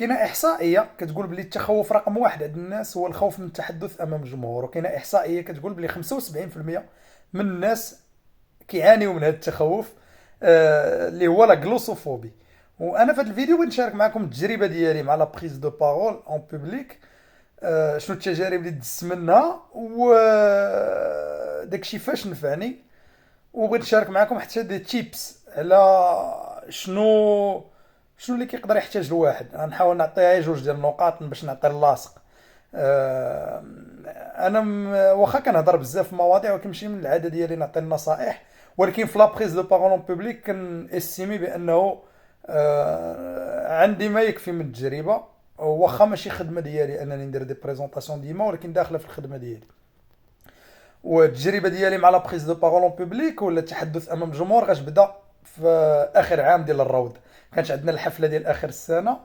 كاينه احصائيه كتقول بلي التخوف رقم واحد عند الناس هو الخوف من التحدث امام الجمهور، وكاينه احصائيه كتقول بلي 75% من الناس كيعانيوا من هذا التخوف، اللي هو لا غلوسوفوبي. وانا في هذا الفيديو بغيت نشارك معكم التجربه ديالي مع لا بريز دو بارول اون بوبليك، شنو التجارب اللي دزت منها و داكشي فاش نفعني. وبغيت نشارك معكم حتى دي تيبس على شنو اللي كيقدر يحتاج الواحد. غنحاول نعطيها جوج ديال النقاط باش نعطي اللاصق. آه، انا واخا كنهضر بزاف في مواضيع، ولكن ماشي من العاده ديالي نعطي النصائح، ولكن في لابريز دو بارول اون بوبليك كنستيمي بانه عندي ما يكفي من التجربه. واخا ماشي خدمه ديالي انني ندير دي بريزونطاسيون ديما، ولكن داخله في الخدمه ديالي. والتجربه ديالي مع لا بريز دو بارول اون بوبليك ولا التحدث امام الجمهور غتبدا في اخر عام ديال الروض. كانت عندنا الحفله ديال اخر السنه،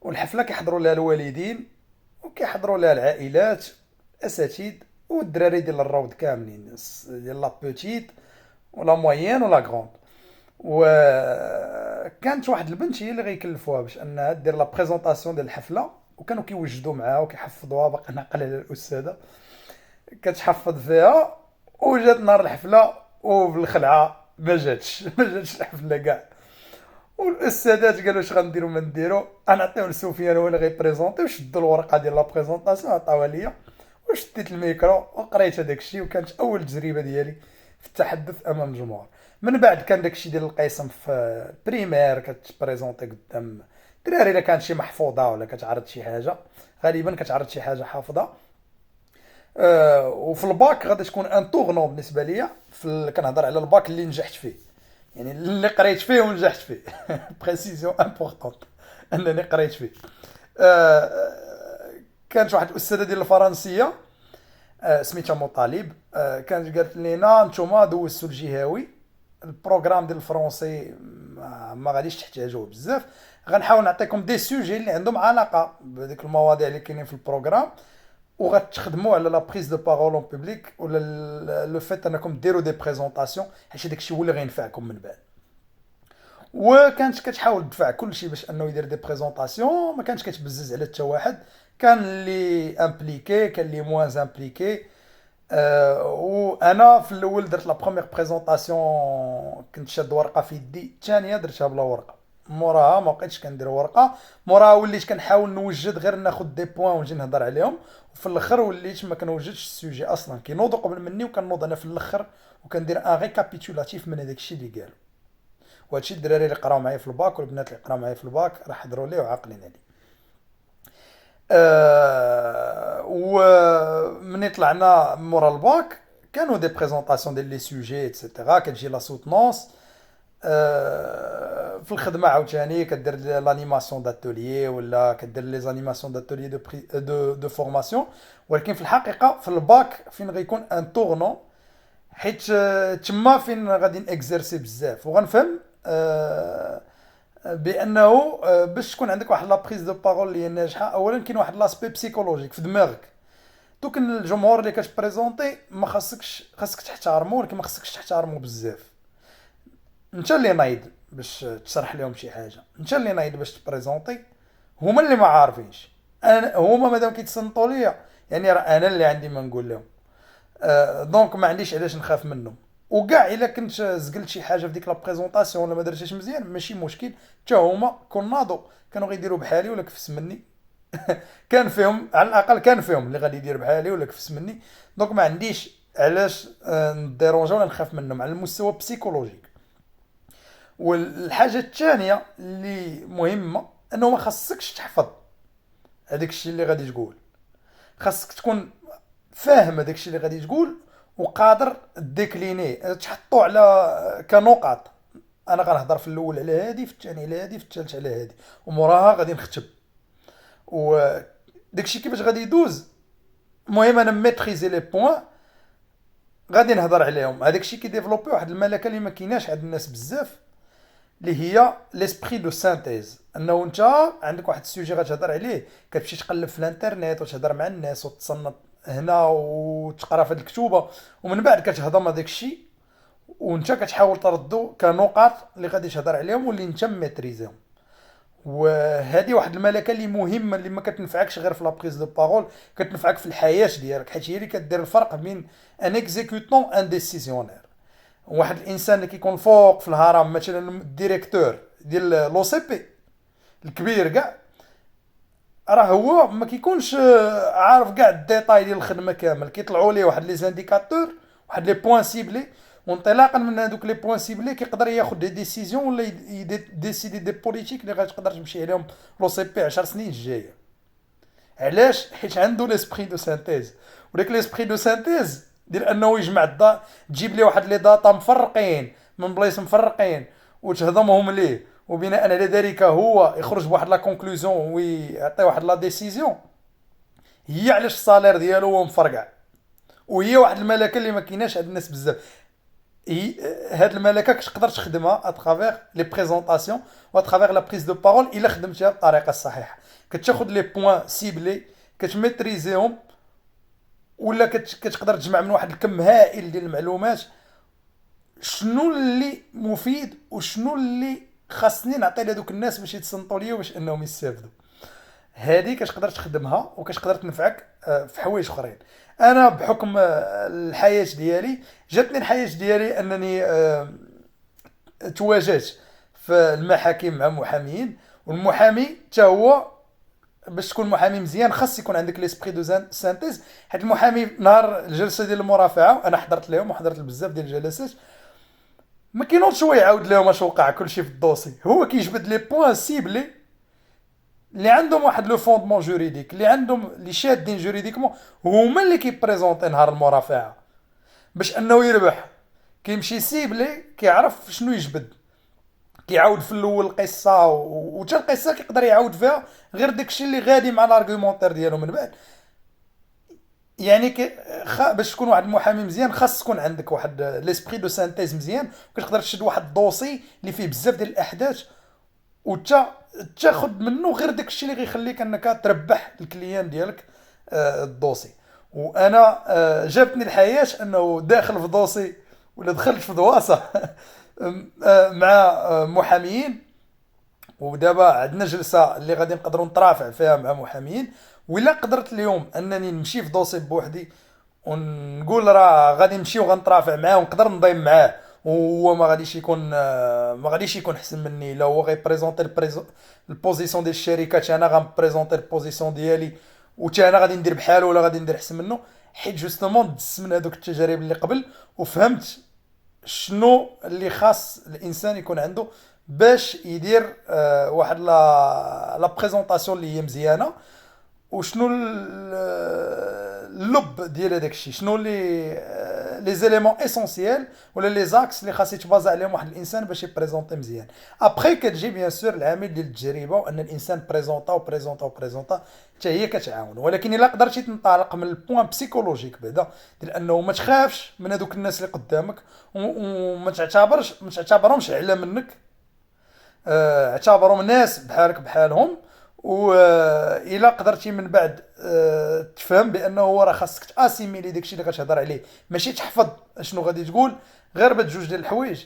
والحفله كيحضروا لها الوالدين وكيحضروا لها العائلات، اساتذه والدراري ديال الروض كاملين، ديال لا بوتيت ولا موين ولا غروند. وكانت واحد البنت هي اللي غيكلفوها باش انها دير لا بريزونطاسيون ديال الحفله، وكانوا كيوجدوا معاها وكيحفظوها، باقي ناقل على الاستاذه كتحفظ فيها. وجات نهار الحفله وبالخلعه ما جاتش الحفله كاع. والاستاذات قالوا اش غنديروا ما نديروا، غنعطيو لسفيان هو اللي غيبريزونطي، وشدوا الورقه ديال لا بريزونطاسيون عطاوها ليا، وشديت الميكرو وقريت هذاك الشيء. وكانت اول تجربه ديالي في التحدث امام الجمهور. من بعد كان داك الشيء ديال القسم في بريمير كتبريزونطي قدام الدراري، الا كانت شي محفوظه ولا كتعرض شي حاجه، غالبا كتعرض شي حاجه حافظه. وفي الباك غادي تكون ان تورنون بالنسبه ليا كنهضر على الباك اللي نجحت فيه، يعني اللي قريت فيه ونجحت فيه. بريسيزيون امبورطونت انني قريت فيه. آه، كانت واحد الاستاذه ديال الفرنسيه، سميتها مطالب، كانت قالت لنا نتوما دوزتوا الجهوي، البروغرام ديال الفرونسي ما غاديش تحتاجوه بزاف، غنحاول نعطيكم دي سوجي اللي عندهم علاقه بهذيك المواضيع اللي كاينين في البروغرام، وغتخدموا على لا بريز دو بارول اون بوبليك ولا لو فيت انكم ديروا دي بريزونطاسيون، حيت داك الشيء هو اللي غينفعكم من بعد. وكانت كتحاول تدفع كل شيء باش انه يدير دي بريزونطاسيون، ما كانش كتبزز على حتى واحد، كان اللي امبليكي كان اللي موان امبليكي. وانا في الاول درت لا بروميير بريزونطاسيون كنت شاد ورقه في يدي، الثانيه درتها بلا ورقه، موراها ما بقيتش كندير ورقه، موراها وليت كنحاول نوجد غير ناخذ دي بوين ونجي نهضر عليهم، وفي الاخر وليت ما كنوجدش السوجي اصلا، كينوضوا قبل مني وكنوض انا في الاخر، وكندير ان ريكابيتولاتيف من هذاك الشيء اللي قالوا. وهادشي الدراري اللي قراو معايا في الباك والبنات اللي قراو معايا في الباك راه حضروا ليه وعاقلين عليه. ومني طلعنا مورا الباك كانوا دي بريزونطاسيون ديال لي سوجي اكسيتيرا، كتجي لا سوتونونس. في الخدمه عاوتاني كدير لانيماسيون داتوليي ولا كدير لي زانيماسيون داتوليي دو فورماسيون. ولكن في الحقيقه في الباك فين غيكون ان تورنون، حيت تما فين غادي نكزيرسي بزاف وغنفهم بانه باش تكون عندك واحد لابريز دو بارول اللي هي ناجحه، اولا كاين واحد لاسبي بسيكولوجيك في دماغك. دوك الجمهور اللي كتبريزونتي ما خاصك تحترمو، ولكن ما خاصكش تحترمو بزاف. انت اللي نايض باش تشرح لهم شي حاجه، انت اللي نايض باش تبريزونتي، هما اللي ما عارفينش. هما مادام كيتصنتوا ليا يعني راه انا اللي عندي ما نقول لهم. دونك ما عنديش علاش نخاف منهم. وكاع الا كنت زقلت شي حاجه في ديك لا بريزونطاسيون ولا ما درتهاش مزيان ماشي مشكل، حتى هما كون ناضوا كانوا غيديروا بحالي ولا كفس مني. كان فيهم على الاقل، كان فيهم اللي غادي يدير بحالي ولا كفس مني. دونك ما عنديش علاش نديرونجا ولا نخاف منهم على المستوى بسيكولوجيك. والحاجه الثانيه اللي مهمه انه ما خاصكش تحفظ هذاك الشيء اللي غادي تقول، خاصك تكون فاهم هذاك الشيء اللي غادي تقول وقادر ديكليني تحطو على كنقط. انا غنهضر في الاول على هادي، في الثاني على هادي، في الثالث على هادي، وموراها غادي نختم. وداك الشيء كيفاش غادي يدوز، المهم انا ميتريزي لي بوين غادي نهضر عليهم. هذاك الشيء كيديفلوبي واحد الملكه اللي ما كايناش عند الناس بزاف، اللي هي ليسبري دو سانتيز، انه انت عندك واحد السوجي غتهضر عليه كتمشي تقلب في الانترنت وتهضر مع الناس وتصنت هنا وتقرا في هاد الكتوبه، ومن بعد كتهضم هذاك الشيء وانت كتحاول تردو كنقاط اللي غادي تهضر عليهم واللي انت ميتريزيهم. وهذه واحد الملكه اللي مهمه، اللي ما كتنفعكش غير في لا بريز دو بارول، كتنفعك في الحياه ديالك، حيت هي اللي كدير الفرق بين ان اكزيكوتون ان ديسيزيونير. واحد الانسان اللي كيكون فوق في الهرم، مثلا الديريكتور ديال لو سي بي الكبير كاع، راه هو ما كيكونش عارف كاع الديتاي ديال الخدمه كامل، كيطلعوا ليه واحد لي زانديكاتور، واحد لي بوين سيبلي، وانطلاقا من هذوك لي بوين سيبلي كيقدر ياخذ دي ديسيزيون ولا ديسيدي دي بوليتيك اللي غتقدر تمشي عليهم لو سي بي 10 سنين الجايه. علاش؟ حيت عنده ليسبري دو سانتيز، وداك ليسبري دو سانتيز ديال انه يجمع تجيب لي واحد لي داتا مفرقين من بلايص مفرقين وتهضمهم ليه، وبناء على ذلك هو يخرج بواحد لا كونكلوزيون ويعطي واحد لا ديسيزيون. هي علاش الصالير ديالو هو مفرقع، وهي واحد الملكه اللي ما كايناش عند الناس بزاف. هي هاد الملكه كتقدر تخدمها اترافيغ لي بريزونطاسيون واترافيغ لا بريز دو بارول الا خدمتيها بالطريقه الصحيحه. كتاخذ لي بوين سيبلي كتميتريزيهم، ولا كتقدر تجمع من واحد الكم هائل ديال المعلومات شنو اللي مفيد وشنو اللي خاصني نعطي لهذوك الناس باش يتصنتوا ليا باش انهم يستافدوا. هذه كتقدر تخدمها وكتقدر تنفعك في حوايج اخرين. انا بحكم الحياه ديالي، جاتني الحياه ديالي انني تواجهت في المحاكم مع محامين، والمحامي حتى هو باش تكون محامي مزيان خاص يكون عندك ليسبري دو سانتيز. حيت المحامي نهار الجلسه ديال المرافعه انا حضرت لهم وحضرت بزاف ديال الجلسات، ما كينوضش هو يعاود لهم اش وقع كلشي في الدوسي، هو كيجبد لي بوين سيبلي اللي عندهم واحد لو فوندمون جوريديك، اللي عندهم اللي شادين جوريديكمون، هما اللي كيبريزونطي نهار المرافعه باش انه يربح. كيمشي سيبلي كيعرف شنو يجبد، كيعاود في الاول القصه وتا القصه كيقدر يعاود فيها غير داكشي اللي غادي مع الارغيومونتير ديالو من بعد. يعني باش تكون واحد المحامي مزيان خاص تكون عندك واحد ليسبري دو سانتيز مزيان، وكتقدر تشد واحد الدوسي اللي فيه بزاف ديال الاحداث وتا تاخذ منه غير داكشي اللي غيخليك انك تربح الكليان ديالك الدوسي. وانا جابتني الحياه انه داخل في دوسي ولا دخلت في دواسه مع محاميين، ودابا عندنا جلسه اللي غادي نقدروا نترافع فيها مع محامين. ولا قدرت اليوم انني نمشي في دوسي بوحدي ونقول راه غادي نمشي وغنترافع معاه ونقدر نضيم معاه، وهو ما غاديش يكون احسن مني، لا هو غيبريزونتي البوزيسيون ديال الشركات، انا غنبريزونتي البوزيسيون ديالي، وتا انا غادي ندير بحاله ولا غادي ندير احسن منه. حيت جوستومون دزت من هذوك التجارب اللي قبل وفهمت شنو اللي خاص الانسان يكون عنده باش يدير واحد لا بريزونطاسيون اللي هي مزيانه، وشنو اللب ديال هذاك الشيء، شنو لي زيليمون اسونسييل ولا لي زاكس اللي خاص يتبازا عليهم واحد الانسان باش يبريزونطي مزيان. ابخي كتجي بيان سور العامل ديال التجربه، وان الانسان بريزونطا حتى هي كتعاون. ولكن الا قدرتي تنطلق من البوان بسيكولوجيك بعدا ديال انه ما تخافش من هذوك الناس اللي قدامك، وما تعتبرهمش اعلى منك، اعتبرهم ناس بحالك بحالهم. والى قدرتي من بعد تفهم بانه هو راه خاصك تاسيميلي داكشي اللي غتهضر عليه، ماشي تحفظ شنو غادي تقول، غير بجوج ديال الحوايج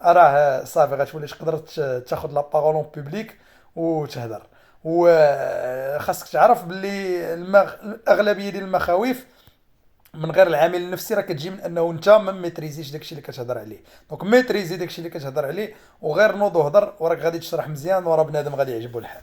راه صافي غتولي تقدر تاخذ لا بارول اون بوبليك وتهضر. وخاصك تعرف باللي الاغلبيه ديال المخاوف من غير العامل النفسي راه كتجي من انه انت ما ميتريزيش داكشي اللي كتهضر عليه. دونك ميتريزي داكشي اللي كتهضر عليه، وغير نوض وهضر وراك غادي تشرح مزيان، وراه بنادم غادي يعجبو الحال.